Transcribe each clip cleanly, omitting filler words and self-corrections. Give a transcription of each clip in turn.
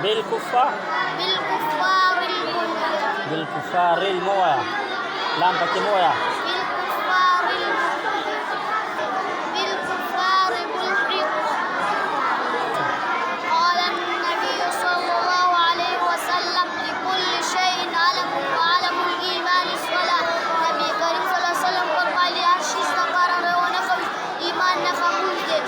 بالكفار بالكفار الملحق بالكفار المويا لام pakai moya بالكفار بالكفار ملحق. قال النبي صلى الله عليه وسلم لكل شيء علم وعلم الإيمان الصلاة. نبي كريم صلى الله عليه وسلم فرمایا هر چیز لپاره روانه کوي ایمان نه خاموش دی.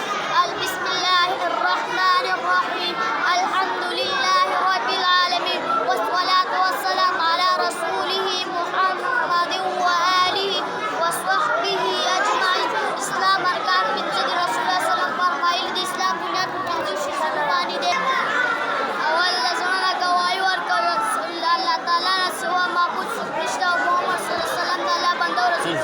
بسم الله الرحمن الرحيم الحمد لله رب العالمين والصلاة والسلام على رسوله محمد وآله وصحبه أجمعين. اسلام ارکان پنځه دي. رسول الله صلی الله علیه وسلم فرمایلی د اسلام بنیاد په پنځو شیانو باندې دی. اول د زړه ګواهي ورکول الله تعالی نه سوا معبود څوک نشته او محمد صلی الله علیه وسلم د الله بنده او رسول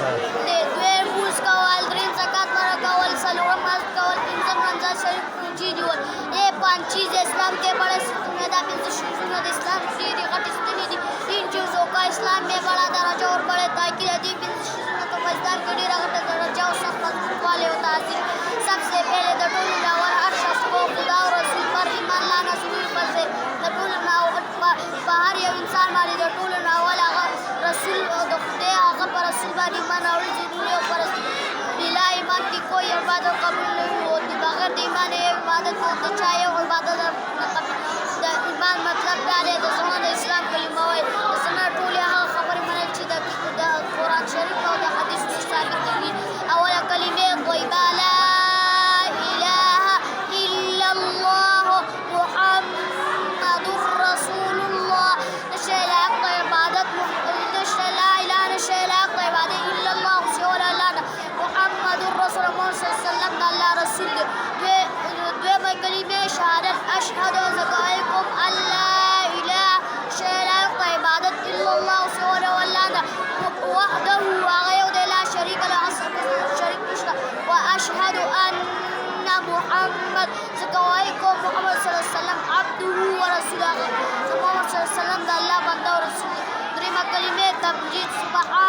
دی. دویم لمونځ کول، دریم زکات ورکول، څلورم حج کول، پنځم رمضان شریف روزې نیول. یہ پانچ چیز اسلام کے بڑے ستون ہیں. دا پنځه شیزونه د اسلام ډېرې غټې ستنې دي. ان چیزوں کا اسلام میں بڑا درجہ اور بڑے تاکید ہے. دې پنځه شیزونه په اسلام کې ډېره غټه درجه او سخت مضبوطوالی او تاثیر. سب سے پہلے د ټولو نه اول هر شخص کو خدا او رسول پر ایمان لانا ضروري فرض دی. د ټولو نه په هر یو انسان باندې د ټولو نه اول هغه رسول د خدای هغه په رسول باندې ایمان راوړل ضروري او فرض دی. بلا ایمان کی کوئی عبادت قبول نہیں ہوتی. بغیر د ایمان یې عبادت ہوتی چاہے عبادت نه قبول. د ایمان مطلب دا دی د زړه د اسلام کلمه وایي. د زړه ټولې هغه خبرې منل چې د قرآن شریف او د حدیثو ثابتې وي. اوله کلمې طیبه لا اله الا الله محمد رسول الله. نشي لایق د عبادت نشته لا اله نشي لایق د عبادت الا الله سوى الله نه محمد رسول الله صلی الله علیه وسلم د الله رسول دی. دویمه کلمې شهادت اشهد زکایکم الله اله شي لایق د عبادت الا الله سوى الله نه وحده هغه یو دی لا شریک له شریک نشته. واشهد ان محمد زکایکم محمد صلی الله علیه وسلم عبده ورسوله. محمد صلی الله علیه وسلم د الله بنده او رسول دی. دریمه کلمې تمجید سبحان